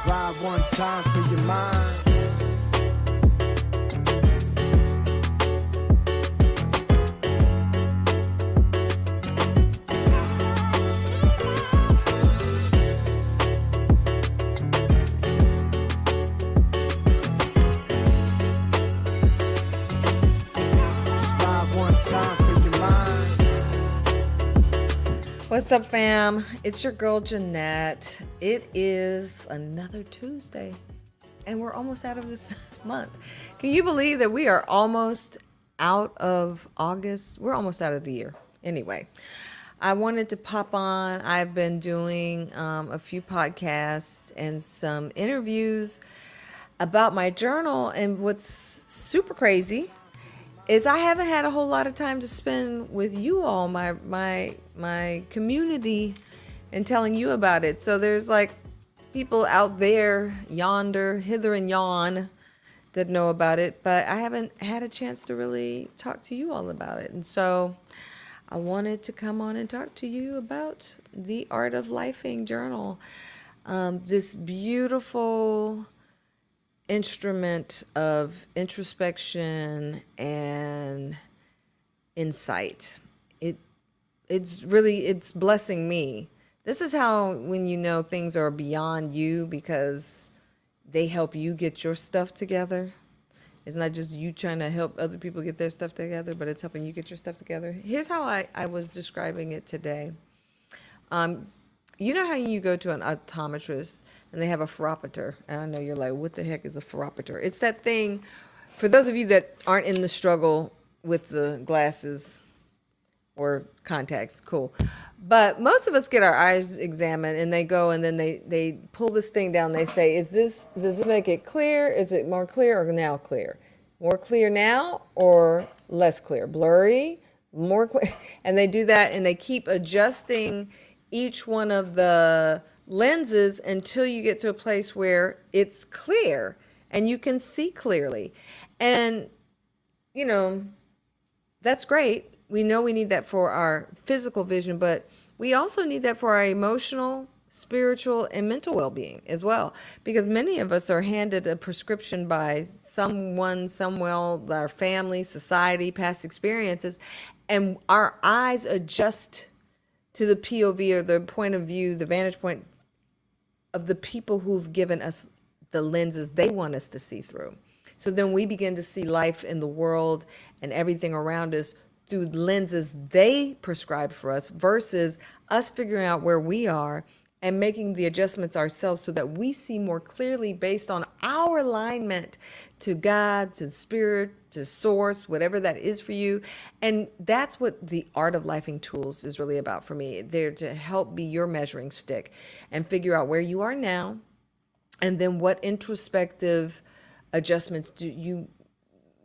Vibe one time for your mind. Vibe one time for your mind. What's up, fam? It's your girl, Jeanette. It is another Tuesday, and we're almost out of this month. Can you believe that we are almost out of August? We're almost out of the year. Anyway, I wanted to pop on. I've been doing a few podcasts and some interviews about my journal, and what's super crazy is I haven't had a whole lot of time to spend with you all, my community, and telling you about it. So there's like people out there, yonder, hither and yon, that know about it, but I haven't had a chance to really talk to you all about it. And so I wanted to come on and talk to you about the Art of Lifing journal, this beautiful instrument of introspection and insight. It's blessing me. This is how, when you know things are beyond you because they help you get your stuff together. It's not just you trying to help other people get their stuff together, but it's helping you get your stuff together. Here's how I was describing it today. You know how you go to an optometrist and they have a phoropter, and I know you're like, what the heck is a phoropter? It's that thing, for those of you that aren't in the struggle with the glasses or contacts, cool. But most of us get our eyes examined, and they go and then they pull this thing down. They say, does this make it clear? Is it more clear or now clear? More clear now or less clear? Blurry? More clear? And they do that, and they keep adjusting each one of the lenses until you get to a place where it's clear and you can see clearly. And, you know, that's great. We know we need that for our physical vision, but we also need that for our emotional, spiritual, and mental well-being as well. Because many of us are handed a prescription by someone, our family, society, past experiences, and our eyes adjust to the POV, or the point of view, the vantage point of the people who've given us the lenses they want us to see through. So then we begin to see life in the world and everything around us through lenses they prescribed for us, versus us figuring out where we are and making the adjustments ourselves so that we see more clearly based on our alignment to God, to spirit, to source, whatever that is for you. And that's what the Art of Lifing tools is really about for me. They're to help be your measuring stick and figure out where you are now, and then what introspective adjustments do you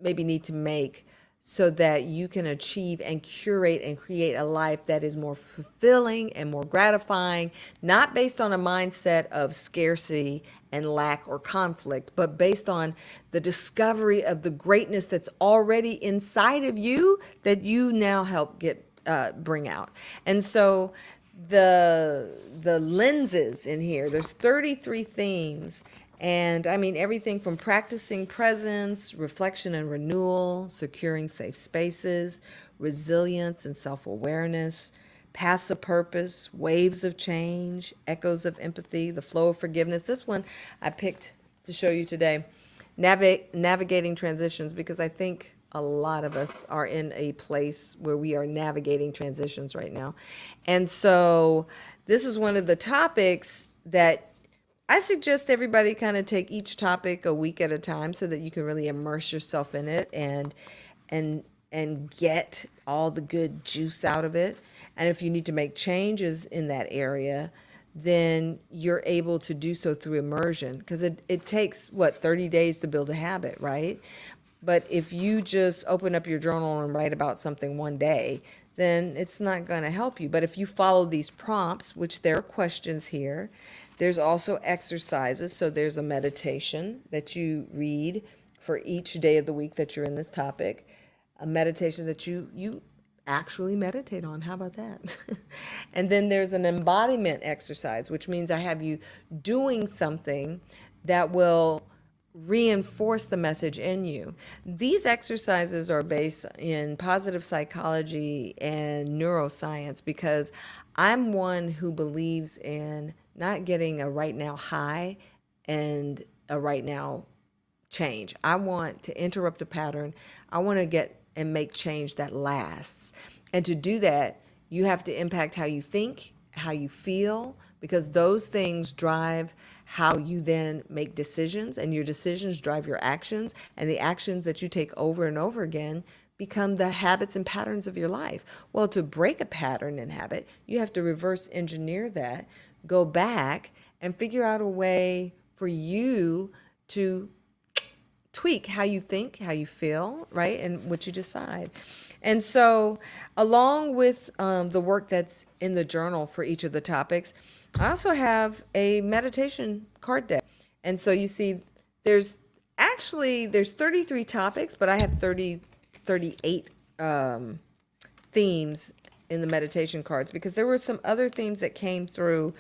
maybe need to make so that you can achieve and curate and create a life that is more fulfilling and more gratifying, not based on a mindset of scarcity and lack or conflict, but based on the discovery of the greatness that's already inside of you that you now help bring out. And so the lenses in here, there's 33 themes. And I mean, everything from practicing presence, reflection and renewal, securing safe spaces, resilience and self-awareness, paths of purpose, waves of change, echoes of empathy, the flow of forgiveness. This one I picked to show you today, navigating transitions, because I think a lot of us are in a place where we are navigating transitions right now. And so this is one of the topics that I suggest everybody kind of take each topic a week at a time so that you can really immerse yourself in it and get all the good juice out of it. And if you need to make changes in that area, then you're able to do so through immersion, because it takes 30 days to build a habit, right? But if you just open up your journal and write about something one day, then it's not going to help you. But if you follow these prompts, which there are questions here, there's also exercises. So there's a meditation that you read for each day of the week that you're in this topic, a meditation that you actually meditate on. How about that? And then there's an embodiment exercise, which means I have you doing something that will reinforce the message in you. These exercises are based in positive psychology and neuroscience because I'm one who believes in not getting a right now high and a right now change. I want to interrupt a pattern. I want to get and make change that lasts. And to do that, you have to impact how you think, how you feel, because those things drive how you then make decisions, and your decisions drive your actions, and the actions that you take over and over again become the habits and patterns of your life. Well, to break a pattern and habit, you have to reverse engineer that, go back and figure out a way for you to tweak how you think, how you feel, right? And what you decide. And so, along with the work that's in the journal for each of the topics, I also have a meditation card deck. And so you see, there's 33 topics, but I have 38 themes in the meditation cards because there were some other themes that came through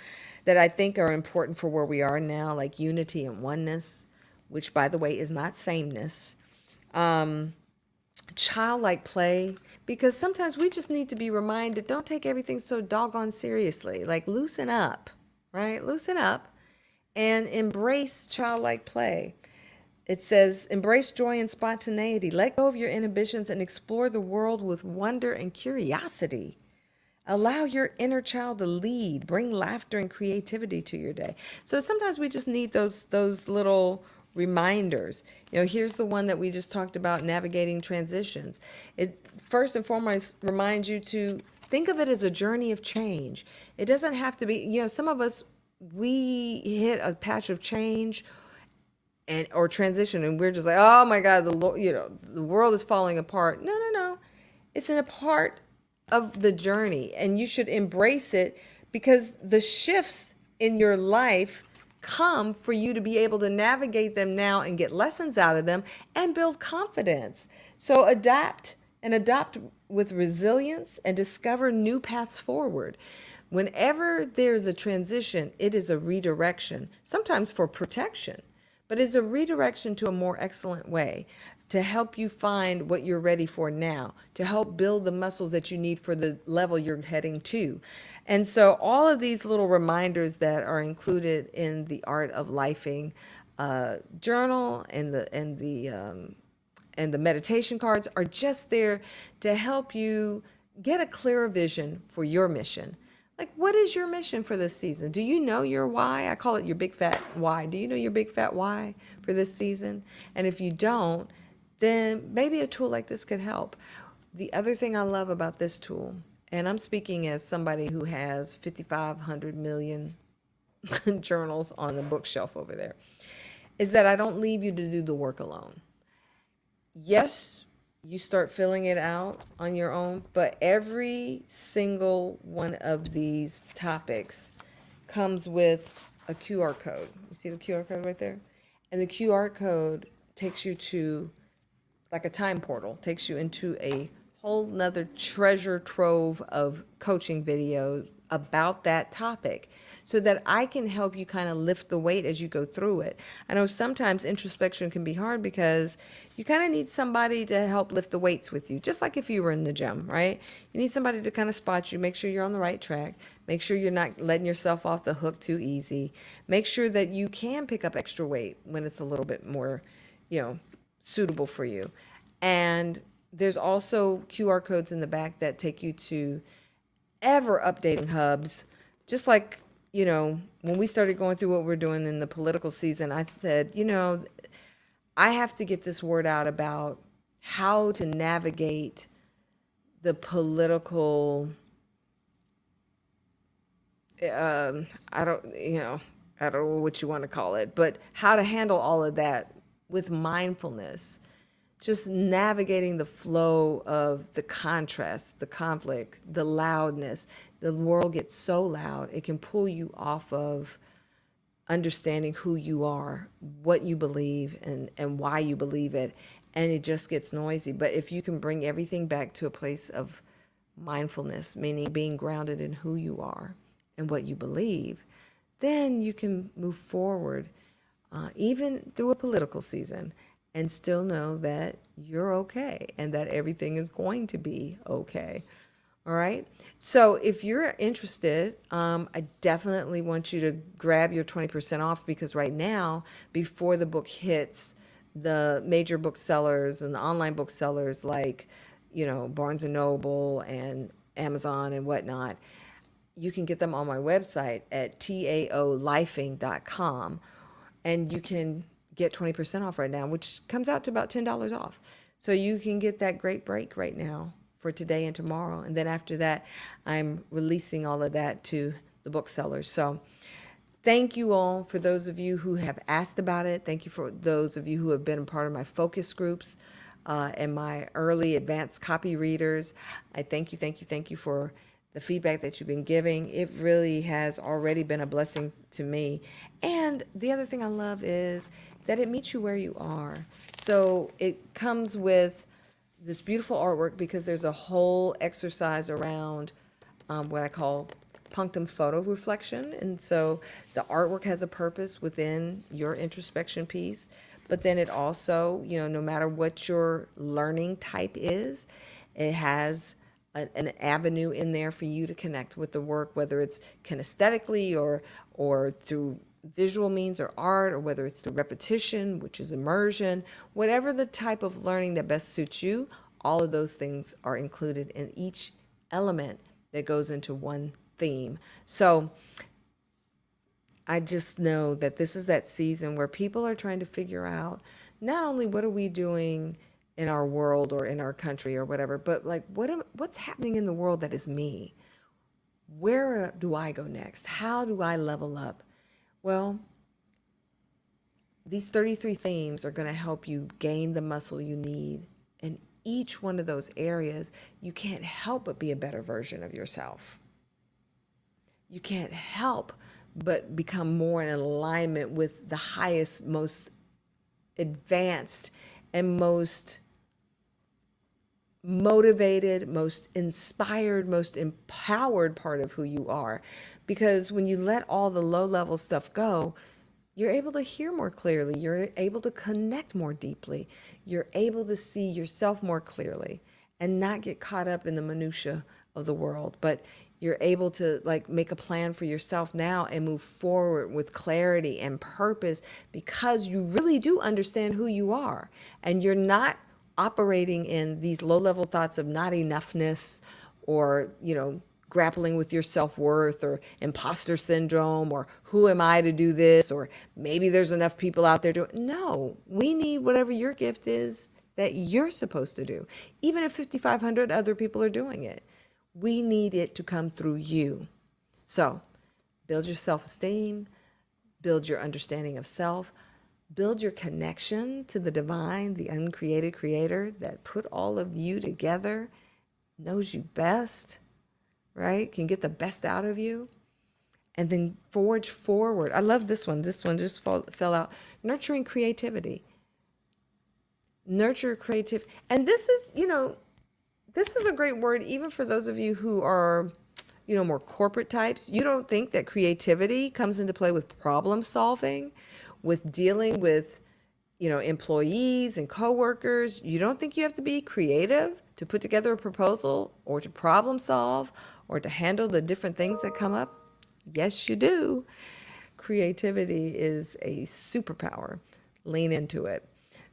that I think are important for where we are now, like unity and oneness, which, by the way, is not sameness. Childlike play, because sometimes we just need to be reminded, don't take everything so doggone seriously. Like, loosen up, right? Loosen up and embrace childlike play. It says, embrace joy and spontaneity. Let go of your inhibitions and explore the world with wonder and curiosity. Allow your inner child to lead. Bring laughter and creativity to your day. So sometimes we just need those little reminders. Here's the one that we just talked about, navigating transitions. It first and foremost reminds you to think of it as a journey of change. It doesn't have to be, some of us, we hit a patch of change or transition and we're just like, oh my God, the world is falling apart. No. It's a part of the journey, and you should embrace it because the shifts in your life come for you to be able to navigate them now and get lessons out of them and build confidence. So adopt with resilience and discover new paths forward. Whenever there's a transition, it is a redirection, sometimes for protection, but it's a redirection to a more excellent way to help you find what you're ready for now, to help build the muscles that you need for the level you're heading to. And so all of these little reminders that are included in the Art of Lifing journal and the meditation cards are just there to help you get a clearer vision for your mission. Like, what is your mission for this season? Do you know your why? I call it your big fat why. Do you know your big fat why for this season? And if you don't, then maybe a tool like this could help. The other thing I love about this tool, and I'm speaking as somebody who has 5,500 million journals on the bookshelf over there, is that I don't leave you to do the work alone. Yes, you start filling it out on your own, but every single one of these topics comes with a QR code. You see the QR code right there? And the QR code takes you to, like a time portal, takes you into a whole nother treasure trove of coaching videos about that topic so that I can help you kind of lift the weight as you go through it. I know sometimes introspection can be hard because you kind of need somebody to help lift the weights with you, just like if you were in the gym, right? You need somebody to kind of spot you, make sure you're on the right track, make sure you're not letting yourself off the hook too easy, make sure that you can pick up extra weight when it's a little bit more, suitable for you. And there's also QR codes in the back that take you to ever updating hubs. Just like, when we started going through what we're doing in the political season, I said, I have to get this word out about how to navigate the political, I don't know what you want to call it, but how to handle all of that with mindfulness, just navigating the flow of the contrast, the conflict, the loudness. The world gets so loud, it can pull you off of understanding who you are, what you believe, and why you believe it. And it just gets noisy. But if you can bring everything back to a place of mindfulness, meaning being grounded in who you are and what you believe, then you can move forward, even through a political season, and still know that you're okay and that everything is going to be okay. All right. So if you're interested, I definitely want you to grab your 20% off, because right now, before the book hits the major booksellers and the online booksellers like, Barnes and Noble and Amazon and whatnot, you can get them on my website at taolifing.com, and you can get 20% off right now, which comes out to about $10 off. So you can get that great break right now for today and tomorrow. And then after that, I'm releasing all of that to the booksellers. So thank you all for those of you who have asked about it. Thank you for those of you who have been a part of my focus groups and my early advanced copy readers. I thank you for the feedback that you've been giving. It really has already been a blessing to me. And the other thing I love is that it meets you where you are. So it comes with this beautiful artwork, because there's a whole exercise around what I call punctum photo reflection. And so the artwork has a purpose within your introspection piece, but then it also, no matter what your learning type is, it has an avenue in there for you to connect with the work, whether it's kinesthetically or through visual means or art, or whether it's through repetition, which is immersion, whatever the type of learning that best suits you, all of those things are included in each element that goes into one theme. So I just know that this is that season where people are trying to figure out not only what are we doing in our world or in our country or whatever, but like what's happening in the world that is me? Where do I go next? How do I level up? Well, these 33 themes are going to help you gain the muscle you need in each one of those areas. You can't help but be a better version of yourself. You can't help but become more in alignment with the highest, most advanced, and most motivated, most inspired, most empowered part of who you are. Because when you let all the low-level stuff go, you're able to hear more clearly. You're able to connect more deeply. You're able to see yourself more clearly and not get caught up in the minutia of the world. But you're able to make a plan for yourself now and move forward with clarity and purpose, because you really do understand who you are, and you're not operating in these low-level thoughts of not enoughness, or grappling with your self-worth, or imposter syndrome, or who am I to do this, or maybe there's enough people out there doing. No, we need whatever your gift is that you're supposed to do. Even if 5,500 other people are doing it, we need it to come through you. So build your self-esteem, build your understanding of self, build your connection to the divine, the uncreated creator that put all of you together, knows you best, right? Can get the best out of you. And then forge forward. I love this one. This one just fell out. Nurturing creativity. Nurture creative. And this is, this is a great word even for those of you who are, more corporate types. You don't think that creativity comes into play with problem solving, with dealing with, employees and coworkers. You don't think you have to be creative to put together a proposal or to problem solve or to handle the different things that come up? Yes, you do. Creativity is a superpower. Lean into it.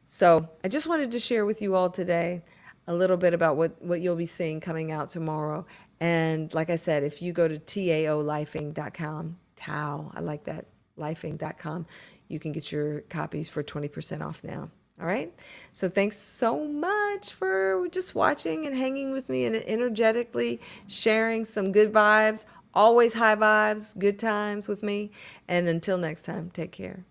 So I just wanted to share with you all today a little bit about what you'll be seeing coming out tomorrow. And like I said, if you go to taolifing.com, I like that, lifing.com, you can get your copies for 20% off now. All right. So thanks so much for just watching and hanging with me and energetically sharing some good vibes, always high vibes, good times with me. And until next time, take care.